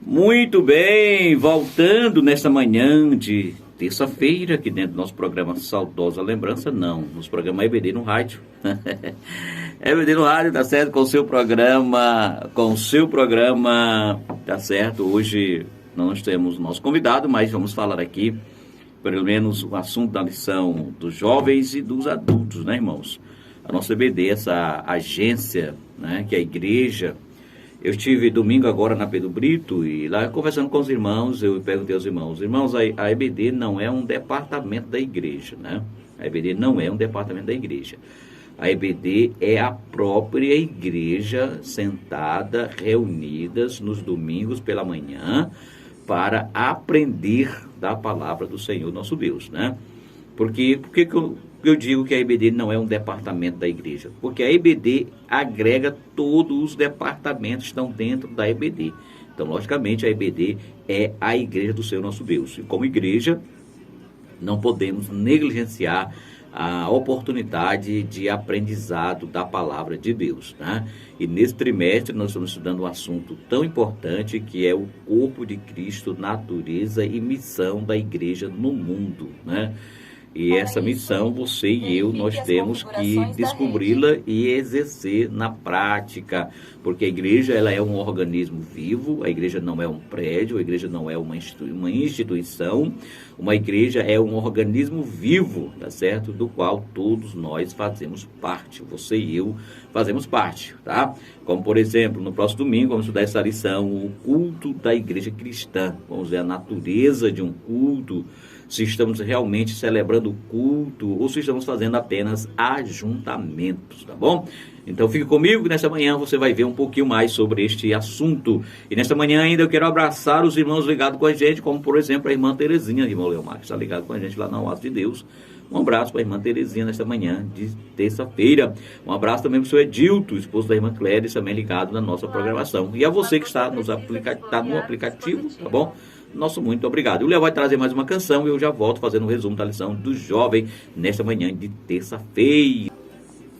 Muito bem, voltando nesta manhã de terça-feira, aqui dentro do nosso programa Saudosa Lembrança, não, nosso programa EBD no rádio. EBD no rádio, tá certo? Com o seu programa, tá certo? Hoje nós temos o nosso convidado, mas vamos falar aqui, pelo menos, o assunto da lição dos jovens e dos adultos, né, irmãos? A nossa EBD, essa agência, né, que é a igreja. Eu estive domingo agora na Pedro Brito e lá conversando com os irmãos, eu perguntei aos irmãos, a EBD não é um departamento da igreja, né? A EBD não é um departamento da igreja. A EBD é a própria igreja sentada, reunidas nos domingos pela manhã para aprender da palavra do Senhor nosso Deus, né? Por que eu digo que a EBD não é um departamento da igreja? Porque a EBD agrega todos os departamentos que estão dentro da EBD. Então, logicamente, a EBD é a igreja do Senhor nosso Deus. E como igreja, não podemos negligenciar a oportunidade de aprendizado da palavra de Deus, né? E nesse trimestre nós estamos estudando um assunto tão importante que é o corpo de Cristo, natureza e missão da igreja no mundo, né? E essa missão, você e eu, nós temos que descobri-la e exercer na prática, porque a igreja, ela é um organismo vivo, a igreja não é um prédio, a igreja não é uma instituição, uma igreja é um organismo vivo, tá certo? Do qual todos nós fazemos parte, você e eu fazemos parte, tá? Como, por exemplo, no próximo domingo, vamos estudar essa lição, o culto da igreja cristã, vamos ver a natureza de um culto, se estamos realmente celebrando o culto ou se estamos fazendo apenas ajuntamentos, tá bom? Então fique comigo, nesta manhã você vai ver um pouquinho mais sobre este assunto. E nesta manhã ainda eu quero abraçar os irmãos ligados com a gente, como por exemplo a irmã Terezinha, irmão Leomar, que está ligado com a gente lá na Oásis de Deus. Um abraço para a irmã Terezinha nesta manhã de terça-feira. Um abraço também para o seu Edilto, esposo da irmã Cléris, também ligado na nossa programação. E a você que está no aplicativo, tá bom? Nosso muito obrigado. O Léo vai trazer mais uma canção e eu já volto fazendo um resumo da lição do jovem nesta manhã de terça-feira.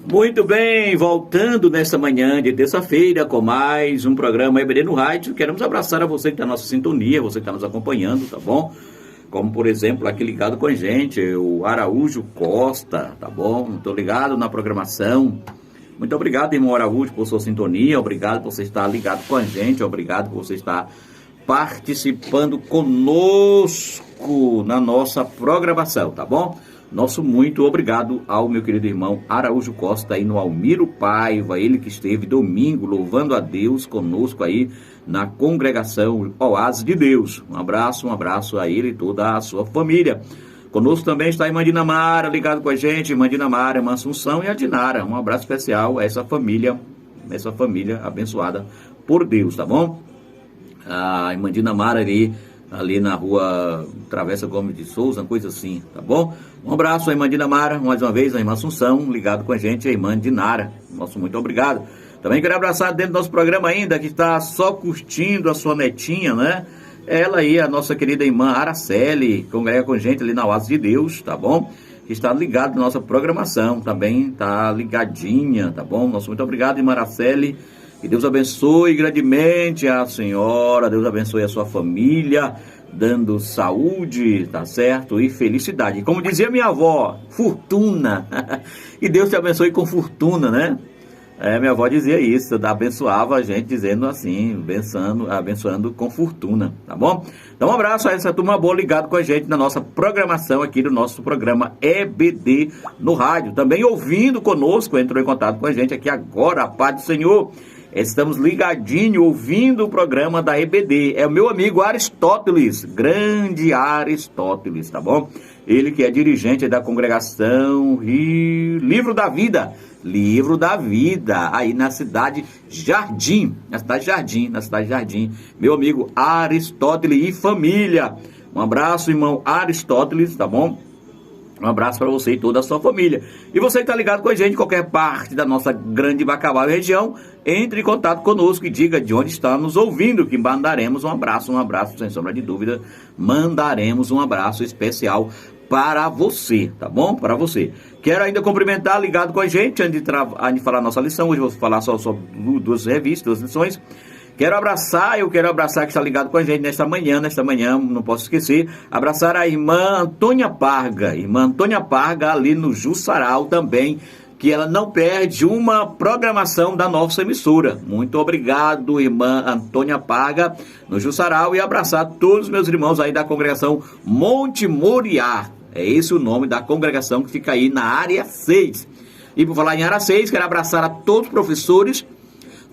Muito bem, voltando nesta manhã de terça-feira com mais um programa EBD no rádio. Queremos abraçar a você que está na nossa sintonia, você que está nos acompanhando, tá bom? Como, por exemplo, aqui ligado com a gente, o Araújo Costa, tá bom? Estou ligado na programação. Muito obrigado, irmão Araújo, por sua sintonia. Obrigado por você estar ligado com a gente. Obrigado por você estar participando conosco na nossa programação, tá bom? Nosso muito obrigado ao meu querido irmão Araújo Costa aí no Almiro Paiva, ele que esteve domingo louvando a Deus conosco aí na congregação Oásis de Deus. Um abraço a ele e toda a sua família. Conosco também está a irmã Dinamara, ligado com a gente, irmã Dinamara, irmã Assunção e a Dinara. Um abraço especial a essa família abençoada por Deus, tá bom? A irmã Dinamara ali na rua Travessa Gomes de Souza, coisa assim, tá bom? Um abraço à irmã Dinamara, mais uma vez, a irmã Assunção, ligado com a gente, a irmã Dinara. Nosso muito obrigado. Também quero abraçar dentro do nosso programa ainda, que está só curtindo a sua netinha, né? Ela aí, a nossa querida irmã Araceli, que congrega com a gente ali na Oásis de Deus, tá bom? Que está ligado na nossa programação, também tá ligadinha, tá bom? Nosso muito obrigado, irmã Araceli. Que Deus abençoe grandemente a senhora, Deus abençoe a sua família, dando saúde, tá certo? E felicidade. E como dizia minha avó, fortuna. E Deus te abençoe com fortuna, né? Minha avó dizia isso, abençoava a gente dizendo assim, abençoando com fortuna, tá bom? Então um abraço a essa turma boa ligado com a gente na nossa programação aqui do nosso programa EBD no rádio. Também ouvindo conosco, entrou em contato com a gente aqui agora, a paz do Senhor. Estamos ligadinho, ouvindo o programa da EBD. É o meu amigo Aristóteles, grande Aristóteles, tá bom? Ele que é dirigente da congregação Livro da Vida, aí na cidade Jardim, na cidade Jardim. Meu amigo Aristóteles e família. Um abraço, irmão Aristóteles, tá bom? Um abraço para você e toda a sua família. E você que está ligado com a gente em qualquer parte da nossa grande Bacabal região, entre em contato conosco e diga de onde está nos ouvindo, que mandaremos um abraço, sem sombra de dúvida, mandaremos um abraço especial para você, tá bom? Para você. Quero ainda cumprimentar, ligado com a gente, antes de falar a nossa lição. Hoje eu vou falar só sobre duas revistas, duas lições. Eu quero abraçar que está ligado com a gente nesta manhã, não posso esquecer, abraçar a irmã Antônia Parga, ali no Jussaral também, que ela não perde uma programação da nossa emissora. Muito obrigado, irmã Antônia Parga, no Jussaral, e abraçar todos os meus irmãos aí da congregação Monte Moriá. É esse o nome da congregação que fica aí na área 6. E por falar em área 6, quero abraçar a todos os professores,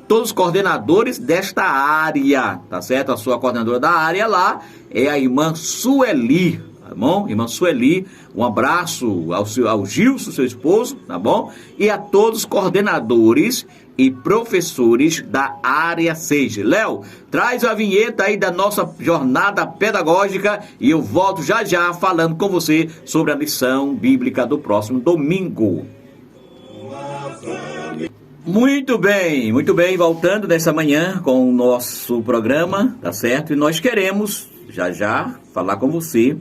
todos os coordenadores desta área, tá certo? A sua coordenadora da área lá é a irmã Sueli, tá bom? Irmã Sueli, um abraço ao Gilson, seu esposo, tá bom? E a todos os coordenadores e professores da área 6. Léo, traz a vinheta aí da nossa jornada pedagógica e eu volto já já falando com você sobre a lição bíblica do próximo domingo. Muito bem, voltando nessa manhã com o nosso programa, tá certo? E nós queremos já já falar com você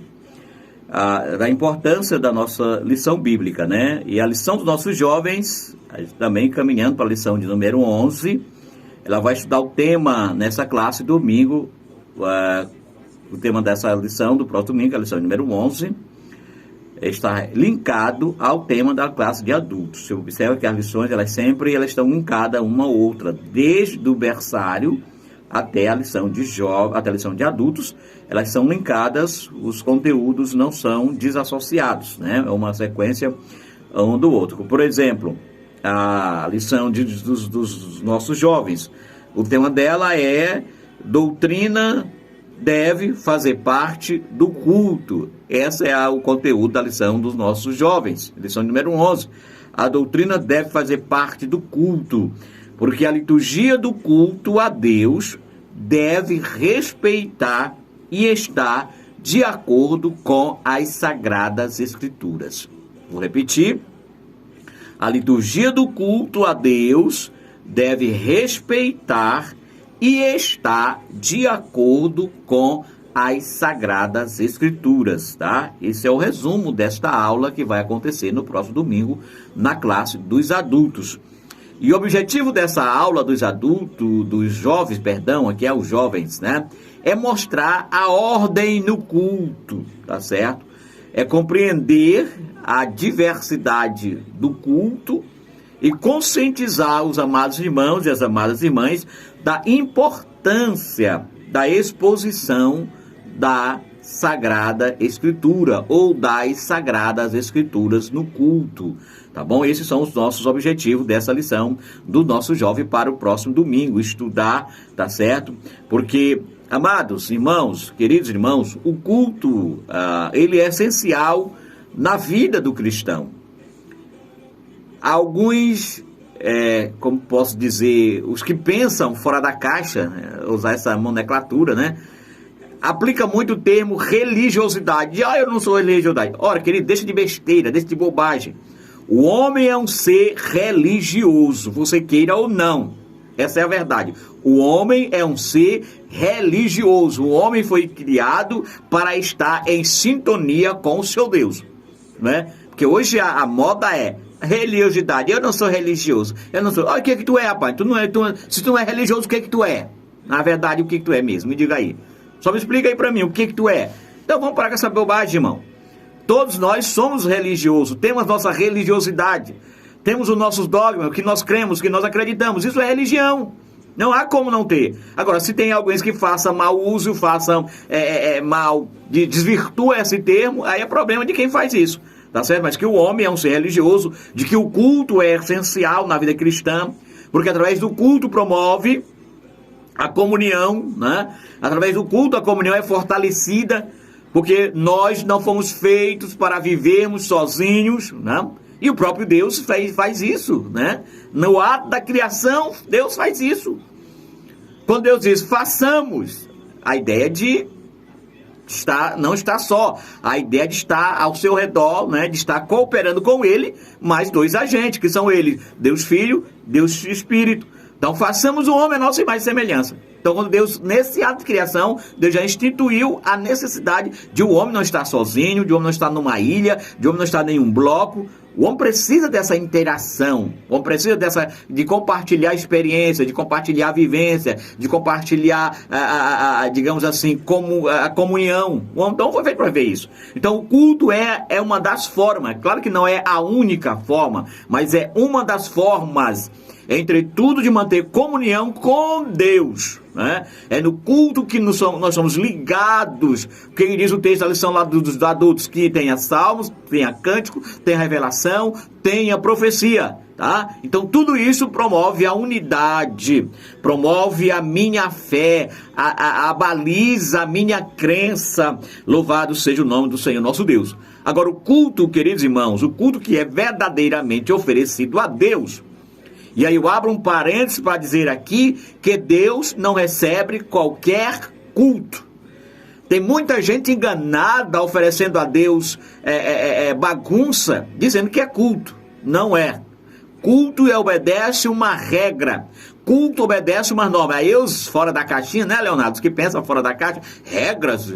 da importância da nossa lição bíblica, né? E a lição dos nossos jovens, também caminhando para a lição de número 11, ela vai estudar o tema nessa classe domingo, o tema dessa lição do próximo domingo, a lição número 11, está linkado ao tema da classe de adultos. Você observa que as lições, elas estão linkadas uma a outra, desde o berçário até a lição de adultos, elas são linkadas, os conteúdos não são desassociados, né? É uma sequência um do outro. Por exemplo, a lição dos nossos jovens, o tema dela é doutrina deve fazer parte do culto. Esse é o conteúdo da lição dos nossos jovens, lição número 11. A doutrina deve fazer parte do culto, porque a liturgia do culto a Deus deve respeitar e estar de acordo com as Sagradas Escrituras. Vou repetir. A liturgia do culto a Deus deve respeitar e estar de acordo com as Sagradas Escrituras, tá? Esse é o resumo desta aula que vai acontecer no próximo domingo na classe dos adultos. E o objetivo dessa aula dos jovens, aqui é os jovens, né? É mostrar a ordem no culto, tá certo? É compreender a diversidade do culto e conscientizar os amados irmãos e as amadas irmãs da importância da exposição da Sagrada Escritura ou das Sagradas Escrituras no culto, tá bom? Esses são os nossos objetivos dessa lição do nosso jovem para o próximo domingo, estudar, tá certo? Porque, amados irmãos, queridos irmãos, o culto, ele é essencial na vida do cristão. Alguns, como posso dizer, os que pensam fora da caixa, né, usar essa nomenclatura, né? Aplica muito o termo religiosidade. Eu não sou religiosidade. Ora, querido, deixa de besteira, deixa de bobagem. O homem é um ser religioso, você queira ou não. Essa é a verdade. O homem é um ser religioso. O homem foi criado para estar em sintonia com o seu Deus, né? Porque hoje a moda é religiosidade. Eu não sou religioso. Eu não sou. Olha, o que tu é, rapaz? Se tu não é religioso, o que tu é? Na verdade, o que tu é mesmo? Me diga aí. Só me explica aí pra mim, o que tu é? Então vamos parar com essa bobagem, irmão. Todos nós somos religiosos, temos nossa religiosidade, temos os nossos dogmas, o que nós cremos, o que nós acreditamos. Isso é religião. Não há como não ter. Agora, se tem alguém que faça mau uso, desvirtua esse termo, aí é problema de quem faz isso. Tá certo? Mas que o homem é um ser religioso, de que o culto é essencial na vida cristã, porque através do culto promove a comunhão, né? Através do culto a comunhão é fortalecida, porque nós não fomos feitos para vivermos sozinhos, né? E o próprio Deus faz isso, né? No ato da criação, Deus faz isso. Quando Deus diz, façamos, a ideia de não está só, a ideia de estar ao seu redor, né? De estar cooperando com Ele, mais dois agentes, que são Ele, Deus Filho, Deus Espírito. Então façamos o homem a nossa imagem e semelhança. Então, quando Deus, nesse ato de criação, Deus já instituiu a necessidade de o homem não estar sozinho, de o homem não estar numa ilha, de o homem não estar em nenhum bloco. O homem precisa dessa interação, o homem precisa de compartilhar a experiência, de compartilhar a vivência, de compartilhar, digamos assim, a comunhão. O homem então foi feito para ver isso. Então o culto é uma das formas, claro que não é a única forma, mas é uma das formas, entre tudo, de manter comunhão com Deus, né? É no culto que nós somos ligados, porque diz o texto da lição lá dos adultos, que tem a salmos, tem a cântico, tem a revelação, tem a profecia, tá? Então tudo isso promove a unidade, promove a minha fé, abaliza a minha crença. Louvado seja o nome do Senhor nosso Deus. Agora o culto, queridos irmãos, o culto que é verdadeiramente oferecido a Deus, e aí eu abro um parênteses para dizer aqui que Deus não recebe qualquer culto. Tem muita gente enganada oferecendo a Deus bagunça, dizendo que é culto. Não é. Culto obedece uma regra. Culto obedece uma norma. Aí os fora da caixinha, né, Leonardo? Os que pensam fora da caixa, regras,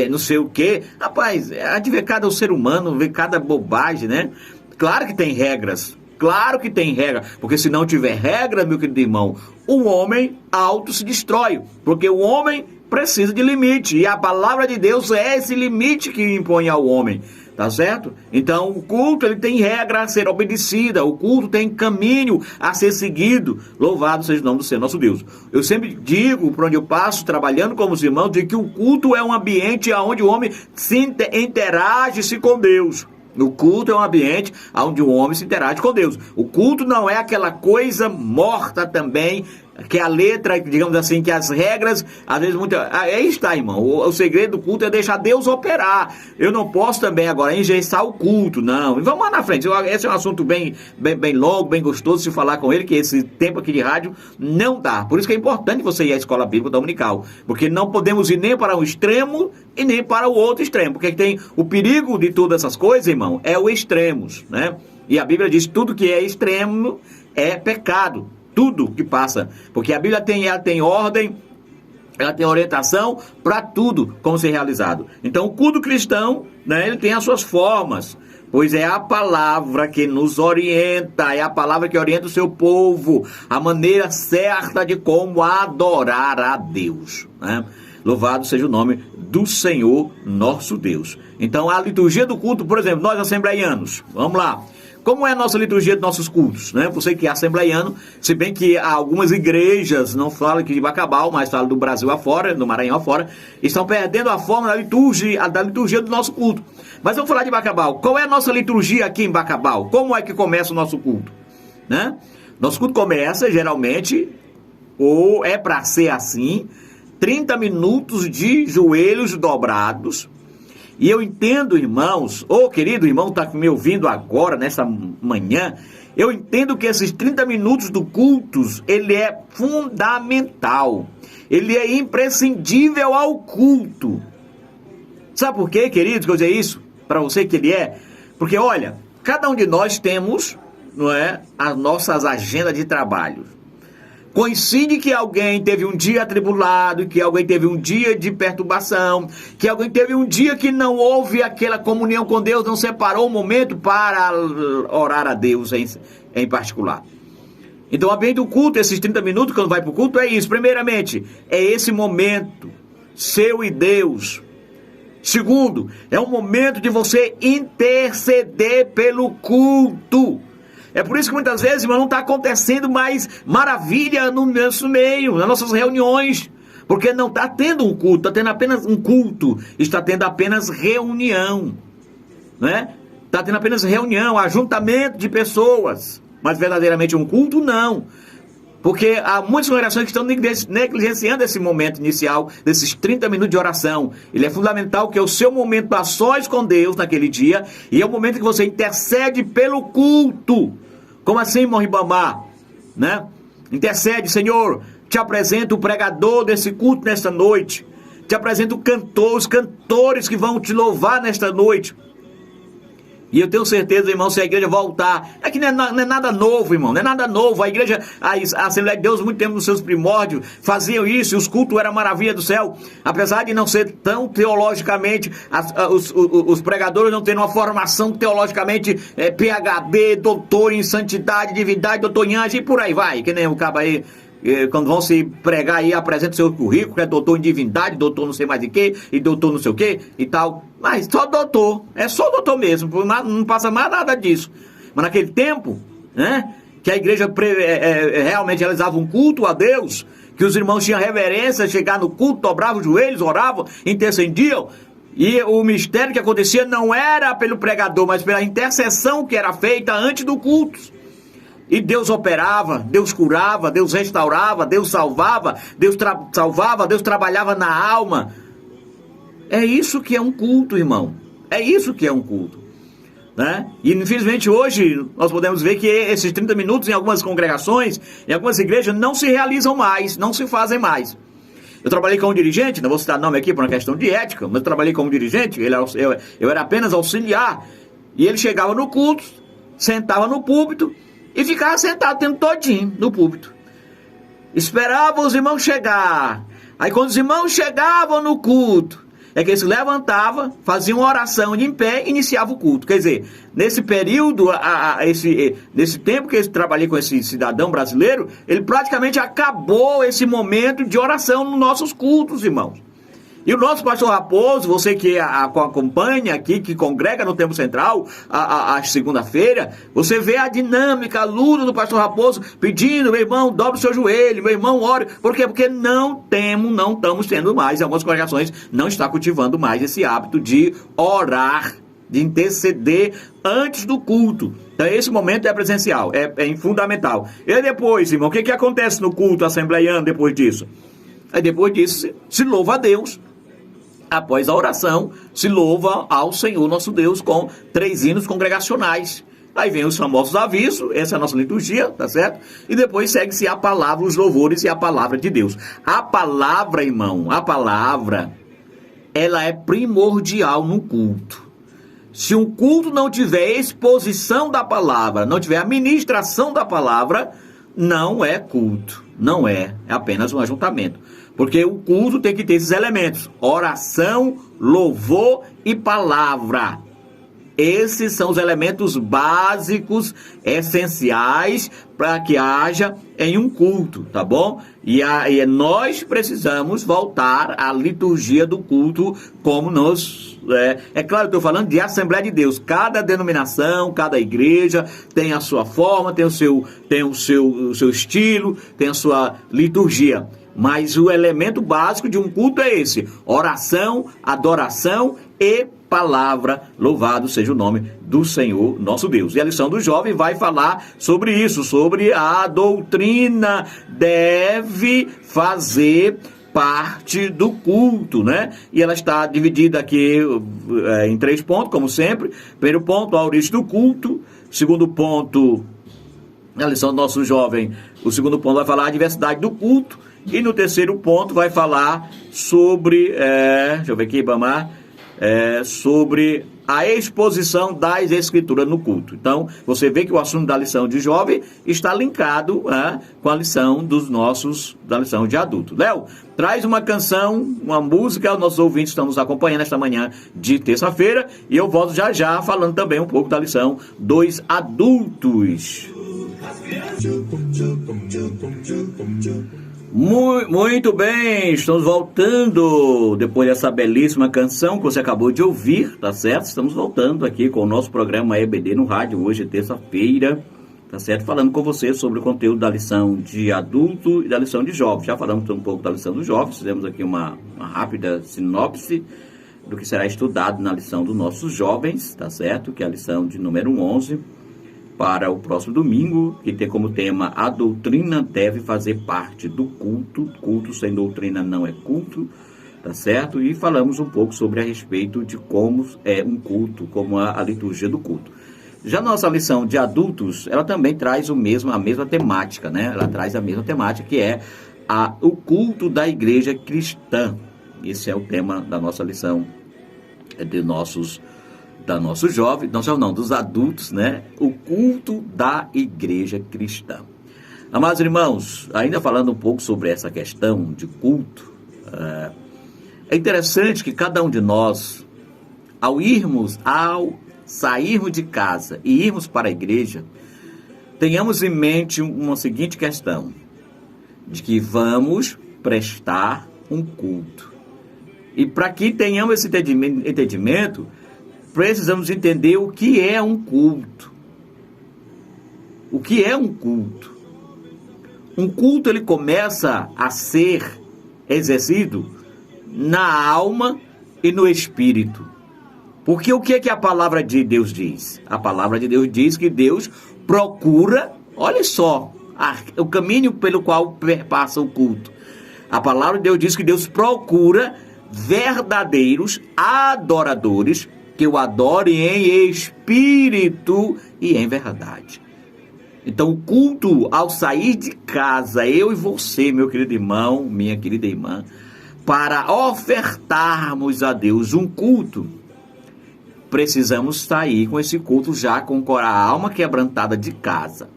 não sei o quê. Rapaz, a de ver cada ser humano, ver cada bobagem, né? Claro que tem regras. Claro que tem regra, porque se não tiver regra, meu querido irmão, o homem auto se destrói, porque o homem precisa de limite, e a palavra de Deus é esse limite que impõe ao homem, tá certo? Então o culto, ele tem regra a ser obedecida, o culto tem caminho a ser seguido. Louvado seja o nome do Senhor nosso Deus. Eu sempre digo, por onde eu passo, trabalhando com os irmãos, de que o culto é um ambiente onde o homem se interage com Deus. O culto é um ambiente onde o homem se interage com Deus. O culto não é aquela coisa morta também, que a letra, digamos assim, que as regras, às vezes, aí está, irmão. O segredo do culto é deixar Deus operar. Eu não posso também agora engessar o culto, não. E vamos lá na frente. Esse é um assunto bem longo, bem gostoso de falar com ele, que esse tempo aqui de rádio não dá. Por isso que é importante você ir à escola bíblica dominical, porque não podemos ir nem para um extremo e nem para o outro extremo, porque tem o perigo de todas essas coisas, irmão, é o extremos, né? E a Bíblia diz que tudo que é extremo é pecado. Tudo que passa, porque a Bíblia tem ordem, ela tem orientação para tudo como ser realizado. Então o culto cristão, né, ele tem as suas formas, pois é a palavra que nos orienta, é a palavra que orienta o seu povo, a maneira certa de como adorar a Deus, né? Louvado seja o nome do Senhor nosso Deus. Então a liturgia do culto, por exemplo, nós assembleianos, vamos lá. Como é a nossa liturgia dos nossos cultos, né? Você que é assembleiano, se bem que algumas igrejas, não falam aqui de Bacabal, mas falam do Brasil afora, do Maranhão afora, estão perdendo a forma da liturgia do nosso culto. Mas vamos falar de Bacabal. Qual é a nossa liturgia aqui em Bacabal? Como é que começa o nosso culto, né? Nosso culto começa, geralmente, ou é para ser assim, 30 minutos de joelhos dobrados. E eu entendo, irmãos, querido irmão, está me ouvindo agora, nessa manhã, eu entendo que esses 30 minutos do cultos, ele é fundamental, ele é imprescindível ao culto. Sabe por quê, querido, que eu dizer isso para você que ele é? Porque, olha, cada um de nós temos, não é, as nossas agendas de trabalho. Coincide que alguém teve um dia atribulado, que alguém teve um dia de perturbação, que alguém teve um dia que não houve aquela comunhão com Deus, não separou um momento para orar a Deus em particular. Então, o ambiente do culto, esses 30 minutos, quando vai para o culto, é isso. Primeiramente, é esse momento, seu e Deus. Segundo, é um momento de você interceder pelo culto. É por isso que muitas vezes, irmão, não está acontecendo mais maravilha no nosso meio, nas nossas reuniões. Porque não está tendo um culto, está tendo apenas um culto, está tendo apenas reunião, né? Está tendo apenas reunião, ajuntamento de pessoas. Mas verdadeiramente um culto, não. Porque há muitas congregações que estão negligenciando esse momento inicial, desses 30 minutos de oração. Ele é fundamental, que é o seu momento a sós com Deus naquele dia, e é o momento que você intercede pelo culto. Como assim, irmão Ribamar? Né? Intercede, Senhor, te apresento o pregador desse culto nesta noite. Te apresento os cantores que vão te louvar nesta noite. E eu tenho certeza, irmão, se a igreja voltar, é que não é nada novo, irmão, não é nada novo. A igreja, a Assembleia de Deus, muito tempo nos seus primórdios, faziam isso, e os cultos eram maravilha do céu. Apesar de não ser tão teologicamente, os pregadores não terem uma formação teologicamente PhD, doutor em santidade, divindade, doutor em anjo, e por aí vai, que nem o cabo aí. Quando vão se pregar aí, apresenta o seu currículo, que é doutor em divindade, doutor não sei mais de quê, e doutor não sei o quê, e tal. Mas só doutor, é só doutor mesmo, não passa mais nada disso. Mas naquele tempo, né, que a igreja realmente realizava um culto a Deus, que os irmãos tinham reverência, chegar no culto, dobravam os joelhos, oravam, intercediam, e o mistério que acontecia não era pelo pregador, mas pela intercessão que era feita antes do culto. E Deus operava, Deus curava, Deus restaurava, Deus salvava, Deus trabalhava na alma. É isso que é um culto, irmão. É isso que é um culto, né? E infelizmente hoje nós podemos ver que esses 30 minutos em algumas congregações, em algumas igrejas, não se realizam mais, não se fazem mais. Eu trabalhei como dirigente, não vou citar nome aqui por uma questão de ética, mas eu trabalhei como dirigente, eu era apenas auxiliar, e ele chegava no culto, sentava no púlpito, e ficava sentado o tempo todinho no púlpito. Esperava os irmãos chegar. Aí quando os irmãos chegavam no culto, é que eles se levantavam, faziam uma oração de em pé e iniciavam o culto. Quer dizer, nesse período, nesse tempo que eu trabalhei com esse cidadão brasileiro, ele praticamente acabou esse momento de oração nos nossos cultos, irmãos. E o nosso pastor Raposo, você que acompanha aqui, que congrega no Templo Central, a segunda-feira, você vê a dinâmica, a luta do pastor Raposo, pedindo, meu irmão, dobre o seu joelho, meu irmão, ore. Por quê? Porque não estamos tendo mais, em algumas congregações, não está cultivando mais esse hábito de orar, de interceder antes do culto. Então esse momento é presencial, é fundamental. E depois, irmão, o que acontece no culto assembleiano depois disso? Aí depois disso se louva a Deus. Após a oração, se louva ao Senhor nosso Deus com 3 hinos congregacionais. Aí vem os famosos avisos, essa é a nossa liturgia, tá certo? E depois segue-se a palavra, os louvores e a palavra de Deus. A palavra, irmão, ela é primordial no culto. Se um culto não tiver exposição da palavra, não tiver a ministração da palavra, não é culto, não é apenas um ajuntamento. Porque o culto tem que ter esses elementos: oração, louvor e palavra. Esses são os elementos básicos, essenciais, para que haja em um culto, tá bom? E nós precisamos voltar à liturgia do culto, como nós... É claro que eu estou falando de Assembleia de Deus. Cada denominação, cada igreja tem a sua forma, tem o seu estilo, tem a sua liturgia. Mas o elemento básico de um culto é esse: oração, adoração e palavra. Louvado seja o nome do Senhor nosso Deus. E a lição do jovem vai falar sobre isso, sobre a doutrina deve fazer parte do culto, né? E ela está dividida aqui em 3 pontos, como sempre. Primeiro ponto, a origem do culto. Segundo ponto, a lição do nosso jovem, o segundo ponto vai falar a diversidade do culto. E no terceiro ponto vai falar sobre, deixa eu ver aqui, Bamar, sobre a exposição das escrituras no culto. Então, você vê que o assunto da lição de jovem está linkado com a lição da lição de adulto. Léo, traz uma canção, uma música, os nossos ouvintes estão nos acompanhando esta manhã de terça-feira, e eu volto já falando também um pouco da lição dos adultos. Muito bem, estamos voltando depois dessa belíssima canção que você acabou de ouvir, tá certo? Estamos voltando aqui com o nosso programa EBD no rádio, hoje terça-feira, tá certo? Falando com você sobre o conteúdo da lição de adulto e da lição de jovem. Já falamos um pouco da lição dos jovens, fizemos aqui uma rápida sinopse do que será estudado na lição dos nossos jovens, tá certo? Que é a lição de número 11. Para o próximo domingo, que tem como tema: a doutrina deve fazer parte do culto. Culto sem doutrina não é culto, tá certo? E falamos um pouco sobre a respeito de como é um culto, como a liturgia do culto. Já nossa lição de adultos, ela também traz a mesma temática, né? Ela traz a mesma temática, que é o culto da igreja cristã. Esse é o tema da nossa lição da nosso jovem, não, dos adultos, né? O culto da igreja cristã. Amados irmãos, ainda falando um pouco sobre essa questão de culto, é interessante que cada um de nós, ao sairmos de casa e irmos para a igreja, tenhamos em mente uma seguinte questão, de que vamos prestar um culto. E para que tenhamos esse entendimento, precisamos entender o que é um culto. O que é um culto? Um culto, ele começa a ser exercido na alma e no espírito. Porque o que é que a palavra de Deus diz? A palavra de Deus diz que Deus procura, olha só, o caminho pelo qual passa o culto. A palavra de Deus diz que Deus procura verdadeiros adoradores que o adorem em espírito e em verdade. Então, o culto, ao sair de casa, eu e você, meu querido irmão, minha querida irmã, para ofertarmos a Deus um culto, precisamos sair com esse culto já com a alma quebrantada de casa.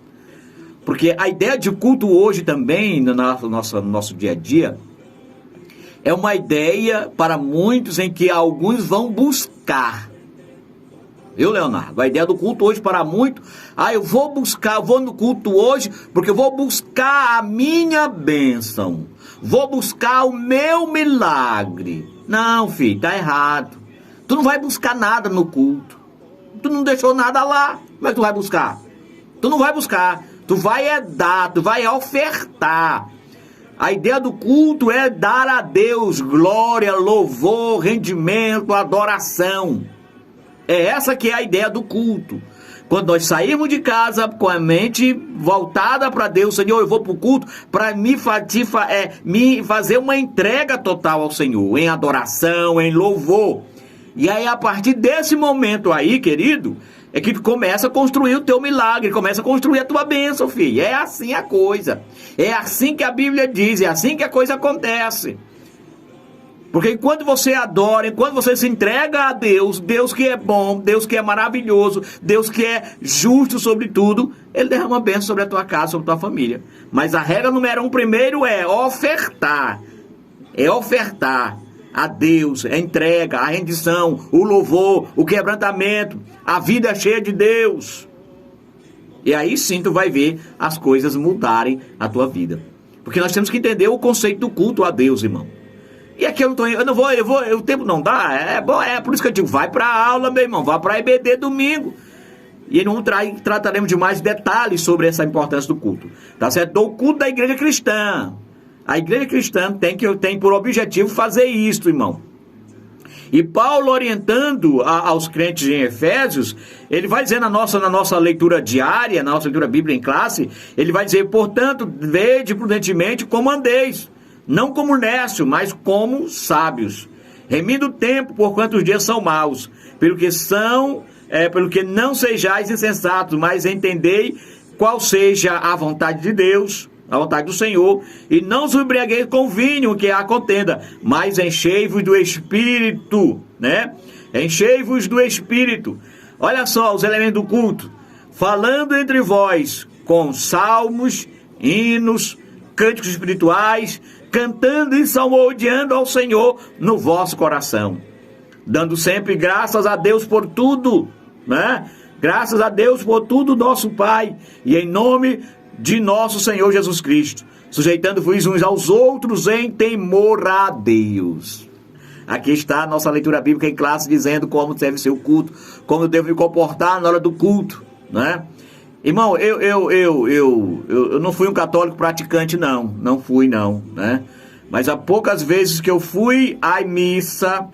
Porque a ideia de culto hoje também, no nosso dia a dia, é uma ideia para muitos em que alguns vão buscar. Viu, Leonardo? A ideia do culto hoje para muitos, eu vou no culto hoje porque eu vou buscar a minha bênção. Vou buscar o meu milagre. Não, filho, tá errado. Tu não vai buscar nada no culto. Tu não deixou nada lá. Como é que tu vai buscar? Tu não vai buscar. Tu vai dar, tu vai ofertar. A ideia do culto é dar a Deus glória, louvor, rendimento, adoração. É essa que é a ideia do culto. Quando nós saímos de casa com a mente voltada para Deus, Senhor, eu vou para o culto para me fazer uma entrega total ao Senhor, em adoração, em louvor. E aí, a partir desse momento aí, querido, é que tu começa a construir o teu milagre, começa a construir a tua bênção, filho. É assim a coisa. É assim que a Bíblia diz, é assim que a coisa acontece. Porque enquanto você adora, enquanto você se entrega a Deus, Deus que é bom, Deus que é maravilhoso, Deus que é justo sobre tudo, Ele derrama bênção sobre a tua casa, sobre a tua família. Mas a regra número 1 primeiro é ofertar. É ofertar a Deus, a entrega, a rendição, o louvor, o quebrantamento, a vida cheia de Deus. E aí sim tu vai ver as coisas mudarem a tua vida. Porque nós temos que entender o conceito do culto a Deus, irmão. E aqui o tempo não dá, é por isso que eu digo, vai para a aula, meu irmão, vai para a EBD domingo. E não trataremos de mais detalhes sobre essa importância do culto, tá certo? Do culto da igreja cristã. A igreja cristã tem por objetivo fazer isso, irmão. E Paulo, orientando aos crentes em Efésios, ele vai dizer na nossa leitura diária, na nossa leitura bíblica em classe, ele vai dizer, portanto, vede prudentemente como andeis, não como nércio, mas como sábios, remindo o tempo, porquanto os dias são maus, pelo que não sejais insensatos, mas entendei qual seja a vontade de Deus, a vontade do Senhor, e não os embriagueis com vinho, que é a contenda, mas enchei-vos do Espírito, né? Enchei-vos do Espírito. Olha só os elementos do culto, falando entre vós com salmos, hinos, cânticos espirituais, cantando e salmodiando ao Senhor no vosso coração, dando sempre graças a Deus por tudo, né? Graças a Deus por tudo, nosso Pai, e em nome de nosso Senhor Jesus Cristo, sujeitando-vos uns aos outros em temor a Deus. Aqui está a nossa leitura bíblica em classe, dizendo como deve ser o culto, como eu devo me comportar na hora do culto, né? Irmão, eu não fui um católico praticante, não fui, né? Mas as poucas vezes que eu fui à missa,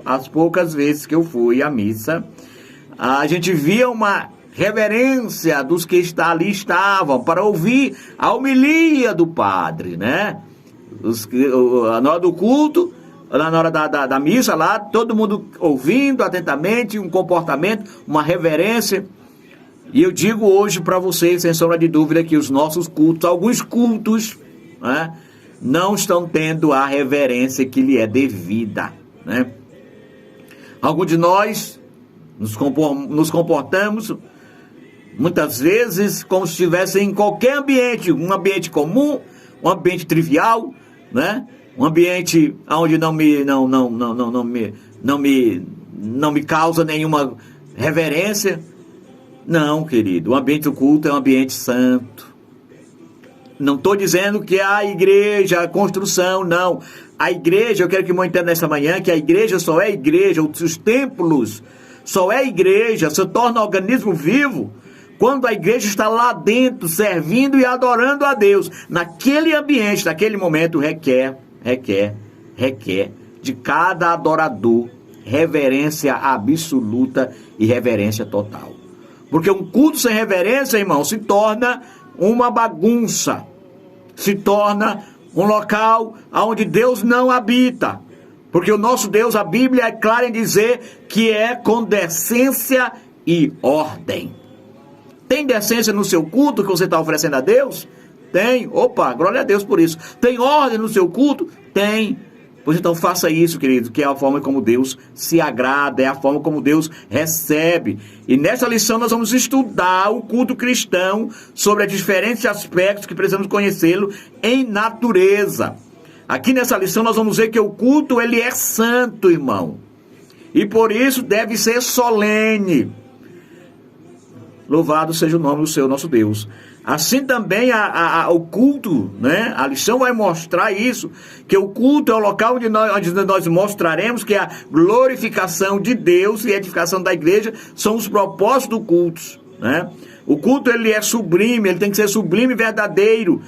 a gente via uma reverência dos que ali estavam para ouvir a homilia do padre, né? Na hora do culto, na hora da missa lá, todo mundo ouvindo atentamente, um comportamento, uma reverência. E eu digo hoje para vocês, sem sombra de dúvida, que os nossos cultos, alguns cultos, né, não estão tendo a reverência que lhe é devida, né? Alguns de nós Nos comportamos muitas vezes como se estivesse em qualquer ambiente, um ambiente comum, um ambiente trivial, né? Um ambiente onde não me causa nenhuma reverência. Não, querido, o ambiente do culto é um ambiente santo. Não estou dizendo que a igreja, a construção, não. A igreja, eu quero que o irmão entenda nessa manhã que a igreja só é igreja, os templos só é igreja, se torna organismo vivo quando a igreja está lá dentro, servindo e adorando a Deus. Naquele ambiente, naquele momento, requer de cada adorador reverência absoluta e reverência total. Porque um culto sem reverência, irmão, se torna uma bagunça, se torna um local onde Deus não habita. Porque o nosso Deus, a Bíblia é clara em dizer que é com decência e ordem. Tem decência no seu culto que você está oferecendo a Deus? Tem. Opa, glória a Deus por isso. Tem ordem no seu culto? Tem. Pois então faça isso, querido, que é a forma como Deus se agrada, é a forma como Deus recebe. E nessa lição nós vamos estudar o culto cristão sobre os diferentes aspectos que precisamos conhecê-lo em natureza. Aqui nessa lição nós vamos ver que o culto ele é santo, irmão. E por isso deve ser solene. Louvado seja o nome do Senhor nosso Deus. Assim também o culto, né? A lição vai mostrar isso, que o culto é o local onde nós mostraremos que a glorificação de Deus e a edificação da igreja são os propósitos do culto, né? O culto ele é sublime, ele tem que ser sublime e verdadeiro.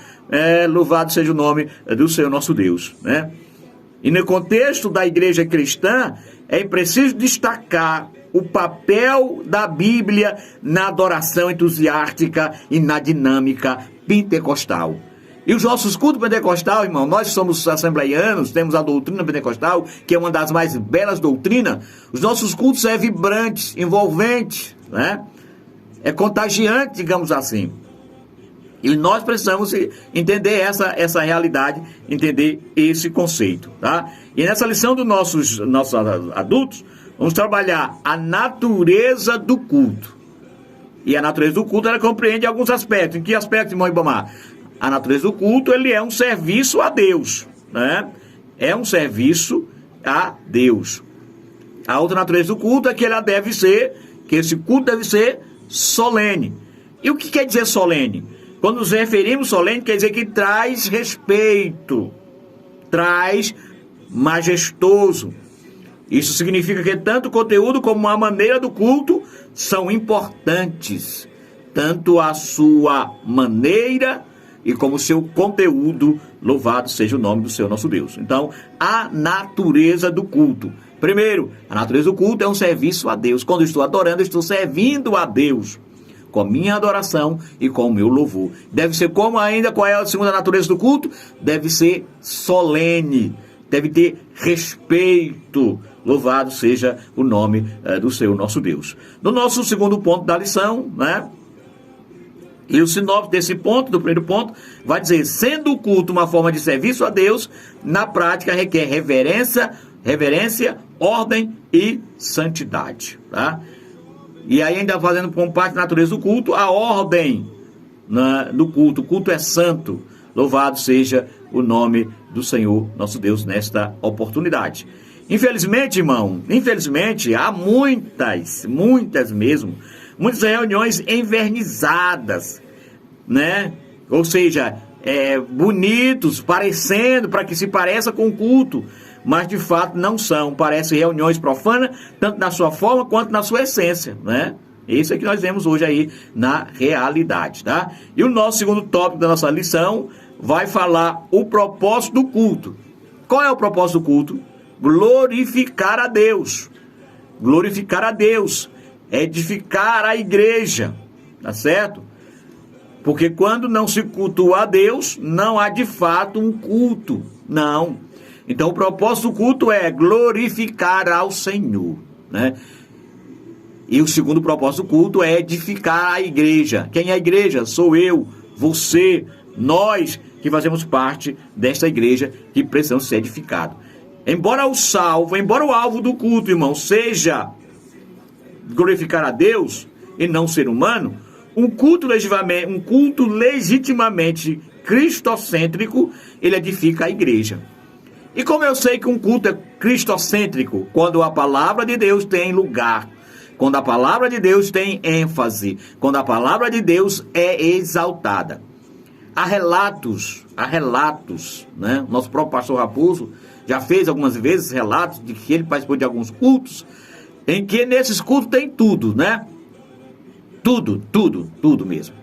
Louvado seja o nome do Senhor nosso Deus, né? E no contexto da igreja cristã, é preciso destacar o papel da Bíblia na adoração entusiástica e na dinâmica pentecostal. E os nossos cultos pentecostal, irmão, nós somos assembleianos, temos a doutrina pentecostal, que é uma das mais belas doutrinas. Os nossos cultos é vibrante, envolvente, né? É contagiante, digamos assim. E nós precisamos entender essa realidade, entender esse conceito, tá? E nessa lição dos nossos adultos, vamos trabalhar a natureza do culto. E a natureza do culto, ela compreende alguns aspectos. Em que aspecto, irmão Ibamar? A natureza do culto, ele é um serviço a Deus, né? É um serviço a Deus. A outra natureza do culto é que que esse culto deve ser solene. E o que quer dizer solene? Quando nos referimos solene, quer dizer que traz respeito, traz majestoso. Isso significa que tanto o conteúdo como a maneira do culto são importantes. Tanto a sua maneira e como o seu conteúdo, louvado seja o nome do Senhor nosso Deus. Então, a natureza do culto. Primeiro, a natureza do culto é um serviço a Deus. Quando eu estou adorando, eu estou servindo a Deus com a minha adoração e com o meu louvor. Deve ser como ainda, qual é a segunda natureza do culto? Deve ser solene, deve ter respeito. Louvado seja o nome do Senhor nosso Deus. No nosso segundo ponto da lição, né? E o sinopse desse ponto, do primeiro ponto, vai dizer: sendo o culto uma forma de serviço a Deus, na prática requer reverência, ordem e santidade, tá? E aí ainda fazendo como parte da natureza do culto, a ordem, né, do culto. O culto é santo. Louvado seja o nome do Senhor nosso Deus nesta oportunidade. Infelizmente, irmão, há muitas mesmo, muitas reuniões envernizadas, né? Ou seja, bonitos, parecendo, para que se pareça com o culto, mas de fato não são. Parecem reuniões profanas, tanto na sua forma quanto na sua essência, né? Isso é que nós vemos hoje aí na realidade, tá? E o nosso segundo tópico da nossa lição vai falar o propósito do culto. Qual é o propósito do culto? Glorificar a Deus. Glorificar a Deus. Edificar a igreja. Tá certo? Porque quando não se cultua a Deus, não há de fato um culto. Não. Então o propósito do culto é glorificar ao Senhor, né? E o segundo propósito do culto é edificar a igreja. Quem é a igreja? Sou eu, você, nós que fazemos parte desta igreja que precisamos ser edificados. Embora o alvo do culto, irmão, seja glorificar a Deus e não o ser humano, um culto legitimamente cristocêntrico, ele edifica a igreja. E como eu sei que um culto é cristocêntrico? Quando a palavra de Deus tem lugar, quando a palavra de Deus tem ênfase, quando a palavra de Deus é exaltada. Há relatos, né? Nosso próprio pastor Raposo já fez algumas vezes relatos de que ele participou de alguns cultos, em que nesses cultos tem tudo, né? Tudo mesmo.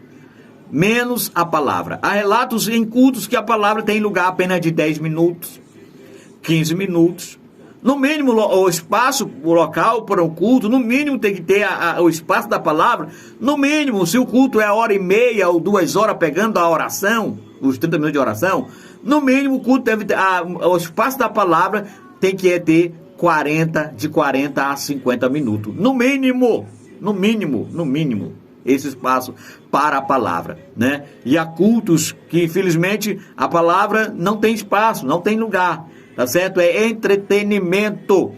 Menos a palavra. Há relatos em cultos que a palavra tem lugar apenas de 10 minutos, 15 minutos. No mínimo, o espaço, o local para o culto, no mínimo tem que ter o espaço da palavra. No mínimo, se o culto é 1h30 ou 2 horas pegando a oração, os 30 minutos de oração, no mínimo o culto deve ter, o espaço da palavra tem que ter de 40 a 50 minutos. No mínimo, esse espaço para a palavra, né? E há cultos que, infelizmente, a palavra não tem espaço, não tem lugar. Tá certo? É entretenimento.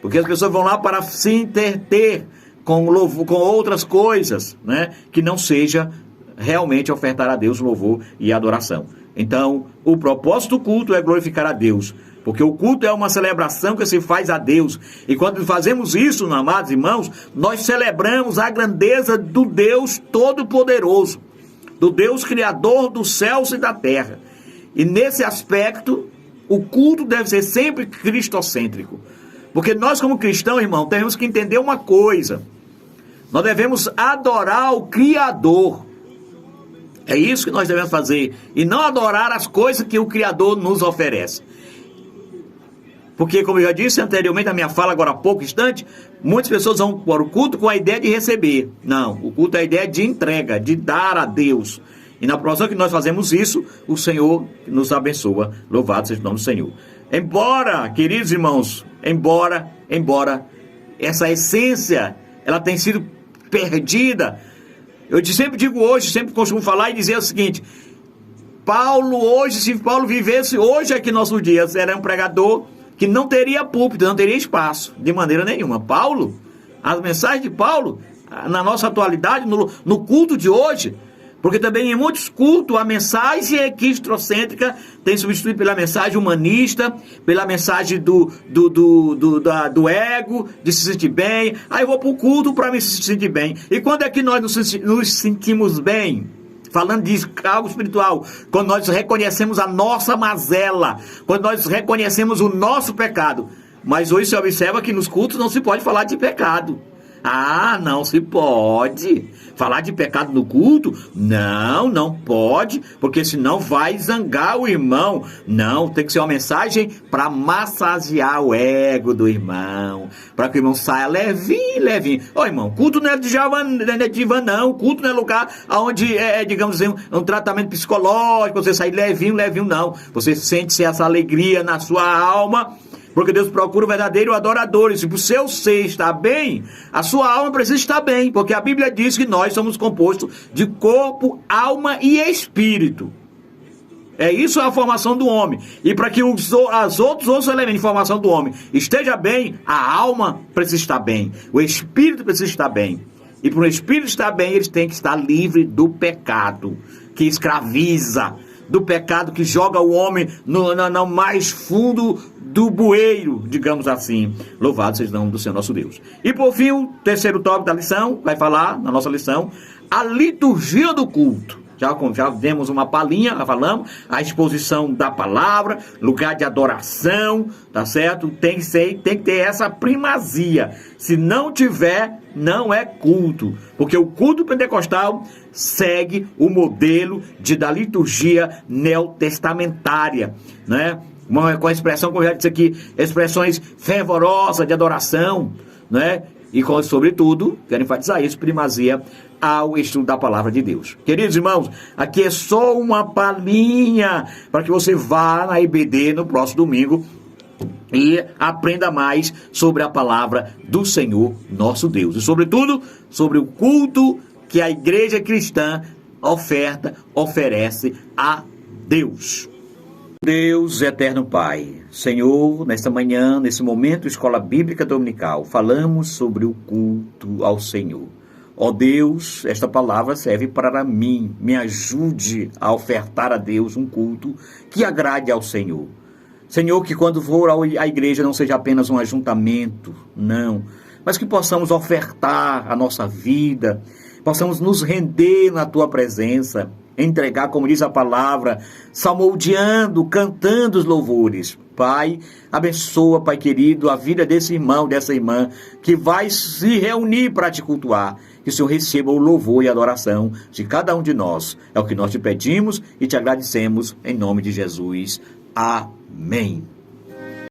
Porque as pessoas vão lá para se entreter com outras coisas, né? Que não seja realmente ofertar a Deus louvor e adoração. Então, o propósito do culto é glorificar a Deus. Porque o culto é uma celebração que se faz a Deus. E quando fazemos isso, amados irmãos, nós celebramos a grandeza do Deus Todo-Poderoso, do Deus Criador dos céus e da terra. E nesse aspecto, o culto deve ser sempre cristocêntrico. Porque nós, como cristãos, irmão, temos que entender uma coisa. Nós devemos adorar o Criador. É isso que nós devemos fazer. E não adorar as coisas que o Criador nos oferece. Porque, como eu já disse anteriormente na minha fala, agora há pouco instante, muitas pessoas vão para o culto com a ideia de receber. Não, o culto é a ideia de entrega, de dar a Deus. E na proporção que nós fazemos isso, o Senhor nos abençoa. Louvado seja o nome do Senhor. Embora, queridos irmãos, embora essa essência, ela tenha sido perdida. Eu sempre digo hoje, sempre costumo falar e dizer o seguinte: Paulo hoje, se Paulo vivesse hoje aqui no nosso dia, era um pregador que não teria púlpito, não teria espaço, de maneira nenhuma. Paulo, as mensagens de Paulo, na nossa atualidade, no culto de hoje, porque também em muitos cultos a mensagem cristocêntrica tem substituído pela mensagem humanista, pela mensagem do ego, de se sentir bem. Aí eu vou para o culto para me sentir bem. E quando é que nós nos sentimos bem? Falando de algo espiritual, quando nós reconhecemos a nossa mazela, quando nós reconhecemos o nosso pecado. Mas hoje se observa que nos cultos não se pode falar de pecado. Ah, não se pode falar de pecado no culto? Não pode, porque senão vai zangar o irmão. Não, tem que ser uma mensagem para massagear o ego do irmão, para que o irmão saia levinho. Ó, irmão, culto não é de divã, não. Culto não é lugar onde digamos assim, um tratamento psicológico, você sai levinho, não. Você sente essa alegria na sua alma, porque Deus procura o verdadeiro adorador. E se o seu ser está bem, a sua alma precisa estar bem. Porque a Bíblia diz que nós somos compostos de corpo, alma e espírito. É isso a formação do homem. E para que os outros elementos de formação do homem esteja bem, a alma precisa estar bem. O espírito precisa estar bem. E para o espírito estar bem, eles têm que estar livre do pecado que escraviza, do pecado que joga o homem no mais fundo do bueiro, digamos assim. Louvado seja o nome do Senhor nosso Deus. E por fim, o terceiro tópico da lição, vai falar na nossa lição, a liturgia do culto. Já demos uma palhinha, já falamos, a exposição da palavra, lugar de adoração, tá certo? Tem que ter essa primazia. Se não tiver, não é culto. Porque o culto pentecostal segue o modelo da liturgia neotestamentária, né? Com a expressão, como eu já disse aqui, expressões fervorosas de adoração, né? E, sobretudo, quero enfatizar isso, primazia ao estudo da palavra de Deus. Queridos irmãos, aqui é só uma palhinha para que você vá na IBD no próximo domingo e aprenda mais sobre a palavra do Senhor nosso Deus. E, sobretudo, sobre o culto que a igreja cristã oferece a Deus. Deus, eterno Pai, Senhor, nesta manhã, nesse momento, Escola Bíblica Dominical, falamos sobre o culto ao Senhor. Ó Deus, esta palavra serve para mim, me ajude a ofertar a Deus um culto que agrade ao Senhor. Senhor, que quando for à igreja não seja apenas um ajuntamento, não, mas que possamos ofertar a nossa vida, possamos nos render na Tua presença, entregar, como diz a palavra, salmodiando, cantando os louvores. Pai, abençoa, Pai querido, a vida desse irmão, dessa irmã, que vai se reunir para te cultuar. Que o Senhor receba o louvor e a adoração de cada um de nós. É o que nós te pedimos e te agradecemos em nome de Jesus. Amém.